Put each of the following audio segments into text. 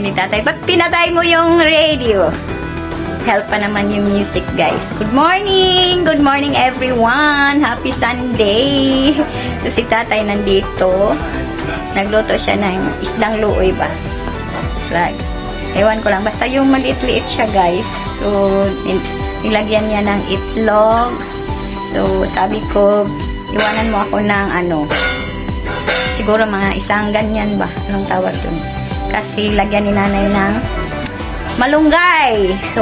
sabi ni tatay, pag pinatay mo yung radio, help pa naman yung music, guys. Good morning! Good morning, everyone! Happy Sunday! So, si tatay nandito. Nagluto siya ng isdang luoy ba? Like, ewan ko lang. Basta yung maliit-liit siya, guys. So, nilagyan niya ng itlog. So, sabi ko, iwanan mo ako ng siguro mga isang ganyan ba? Anong tawag dun? Kasi lagyan ni nanay ng malunggay. So,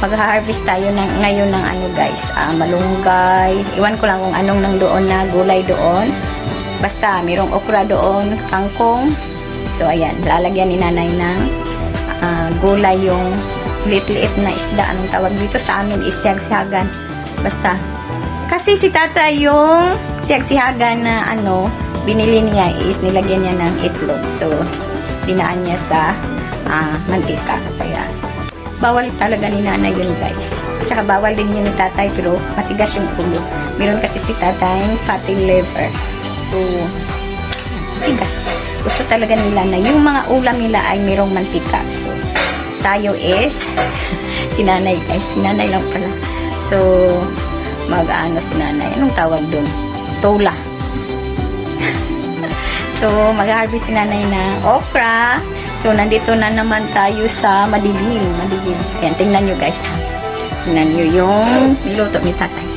mag-harvest tayo ngayon ng guys. Malunggay. Iwan ko lang kung anong nang doon na gulay doon. Basta, mayroong okra doon, kangkong. So, ayan. Lalagyan ni nanay ng gulay yung liit-liit na isda. Anong tawag dito sa amin is siyag-siyagan. Basta. Kasi si tata yung siyag-siyagan na binili niya is nilagyan niya ng itlog. So, dinaan niya sa mantika. Kaya, bawal talaga ni nanay yun, guys. At saka bawal din yun ni tatay, pero matigas yung ulo. Meron kasi si tatay fatty liver. So, matigas. Gusto talaga nila na yung mga ulam nila ay merong mantika. So, tayo is si nanay lang pala. So, si nanay. Anong tawag dun? Tola. So, mag-harvest si nanay ng okra. So, nandito na naman tayo sa madilim. Ayan, tingnan nyo, guys. Tingnan nyo yung niluto ni tatay.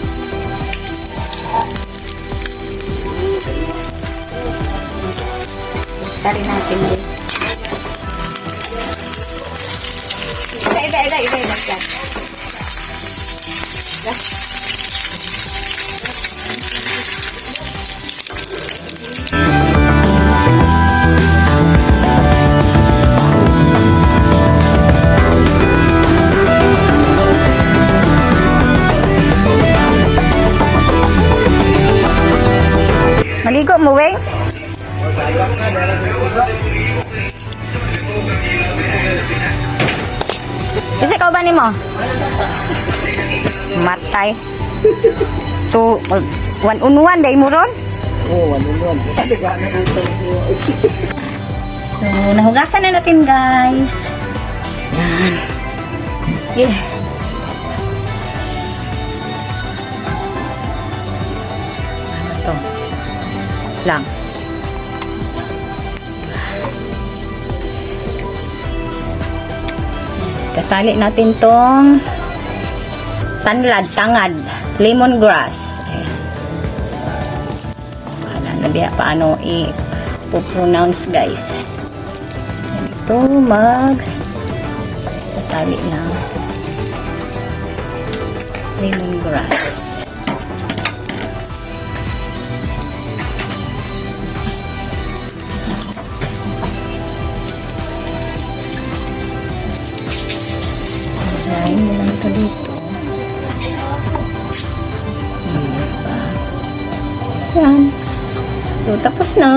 Tari natin yun. Iba. Maligo mo, Weng? Kasi ka ba ni mo? Matay. So, 1-on-1 dahil mo ron? Oo, 1-on-1. So, nahugasan na natin, guys. Yan. Yeah. Ano to? Lang. Kasali natin tong tangad, lemongrass. Ayan. Alam na diya paano i-pronounce, guys. Ito kasali na lemongrass. Ayan mo lang ito dito. Ayan. So, tapos na.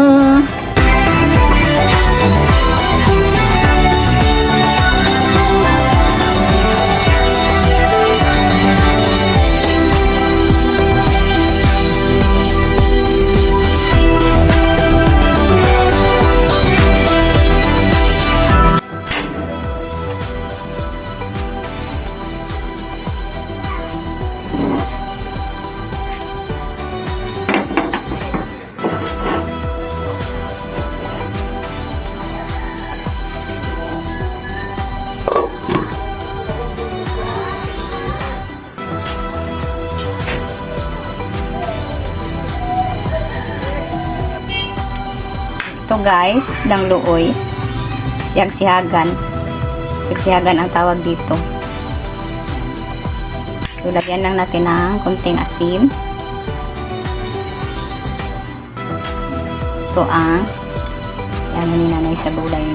Ito, guys, isdang luoy. Siyag-siyagan. Siyag-siyagan ang tawag dito. So, lagyan lang natin ng konting asin. Ito ang ni nanay sa gulay.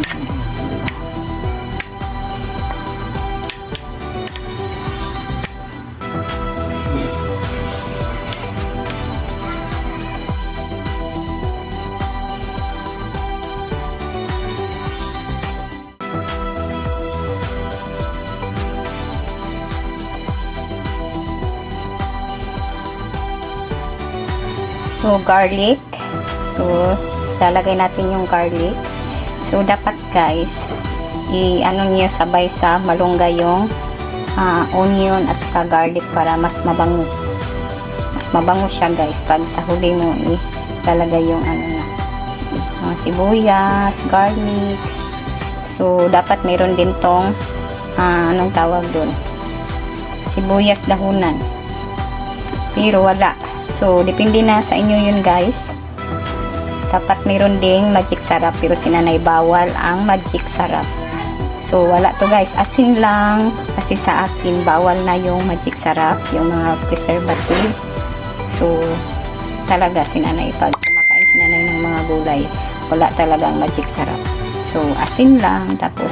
So, garlic. So, lalagay natin yung garlic. So, dapat, guys, i-ano niyo sabay sa malunggay yung onion at saka garlic para mas mabango. Mas mabango siya guys pag sa huli mo ilalagay yung ano na sibuyas, garlic. So dapat mayroon din tong anong tawag doon? Sibuyas dahunan. Pero wala. So depende na sa inyo yun guys. Dapat mayroon ding magic sarap pero sinanay bawal ang magic sarap. So, wala to guys. Asin lang. Kasi sa akin, bawal na yung magic sarap. Yung mga preservative. So, talaga sinanay. Pag kumakain sinanay ng mga gulay, wala talagang magic sarap. So, asin lang. Tapos,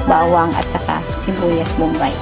bawang at saka sibuyas bombay.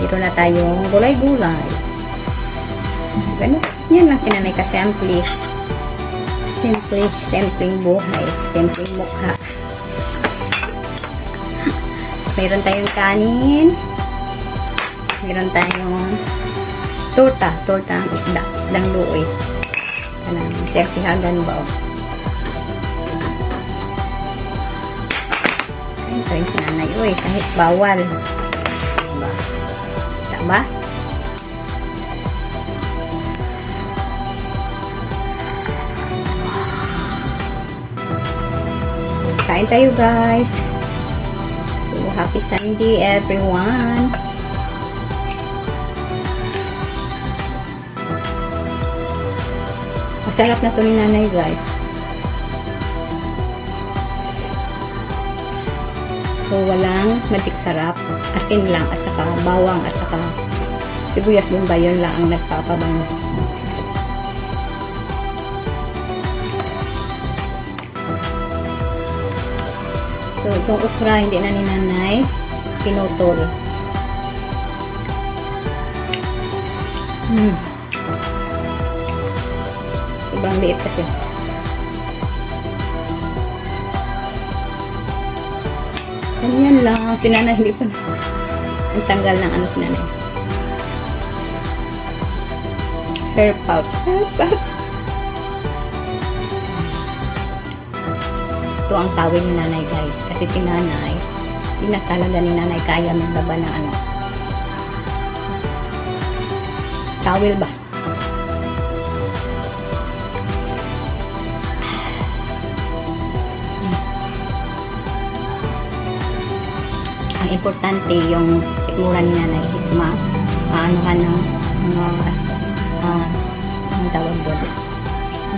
Dito na tayong gulay-gulay. Ganun. Yan lang sinanay ka simple. Simpleng buhay. Simpleng mukha. Meron tayong kanin. Meron tayong torta. Torta ang isda. Isdang luoy. Kanang siyang-sihagan ba? Ito yung sinanay. Uy, kahit bawal. Ba? Kain tayo guys. So happy Sunday everyone. Masarap na to ni nanay guys. So walang magic sarap, asin lang at saka bawang at saka sibuyas bombay, yun lang ang nagpapabango. So itong okra hindi na ni nanay pinutol. Sobrang liit kasi. Ganyan lang. Si nanay hindi pa na. Ang tanggal ng ano si nanay. Hair pouch. Hair pouch. Ito ang tawin ni nanay guys. Kasi si nanay, hindi na talaga ni nanay kaya maglaba ng ano. Towel ba? Ang importante yung sikmura ni nanay is maanuhan ng mga ang tawag doon.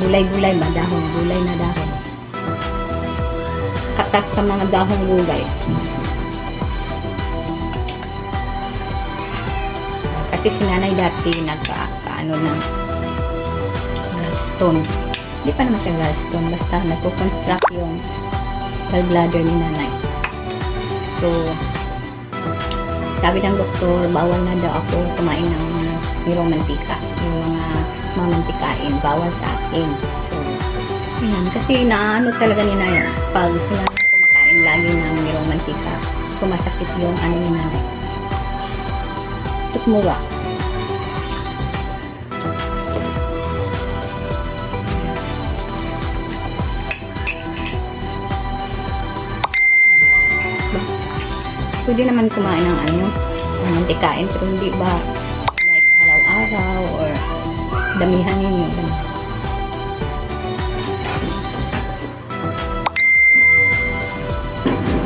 Gulay-gulay ba? Dahon. Gulay na dahon. Katak sa mga dahong gulay. Kasi si nanay dati nagka-ano ng gallstone. Hindi pa naman siya gallstone. Basta nagko-construct yung gallbladder ni nanay. So, sabi ng doktor, bawal na daw ako kumain ng mayroong mantika. Yung mga mamantikain, bawal sa akin. So, yan. Kasi naano talaga ni nanay. Pag sila kumakain lagi ng mayroong mantika, sumasakit yung ano ni nanay. Tukmura. Pwede naman kumain ng ano, ng mantikain, pero hindi ba like araw-araw or damihan ninyo.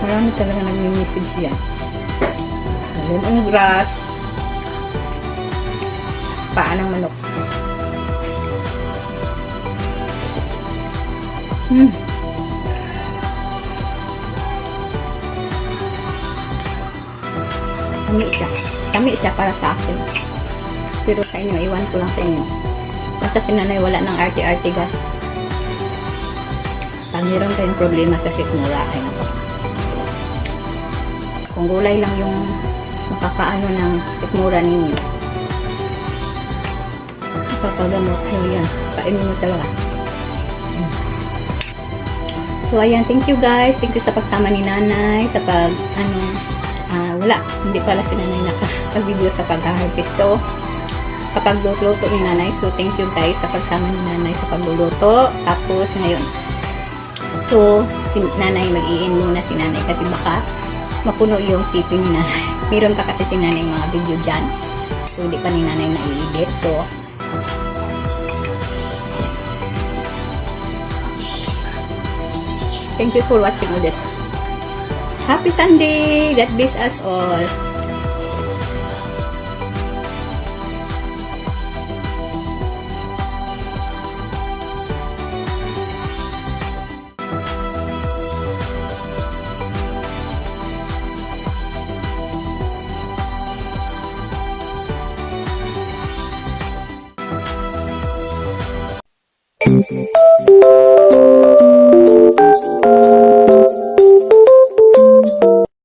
Marami talaga nag-message yan. Lemongrass, paa ng manok. Kami siya para sa akin. Pero sa inyo, iwan ko lang sa inyo. Basta si nanay wala ng arte-arte gas. Pag meron kayong problema sa sikmura, ay nako. Kung gulay lang yung makakaano ng sikmura ninyo, makapagamot nyo yan. Kainin mo talaga. So, ayan. Thank you guys. Thank you sa pagsama ni nanay. Sa pag, wala. Hindi pala si nanay nakapag-video sa pag-harvest. So, sa pagluluto ni nanay. So, thank you guys sa pagsama ni nanay sa pagluluto. Tapos, ngayon. So, si nanay, mag-i-in muna si nanay kasi baka mapuno yung sipin ni nanay. Meron pa kasi si nanay mga video dyan. So, hindi pa ni nanay na-edit. So, thank you for watching ulit. Happy Sunday! God bless us all!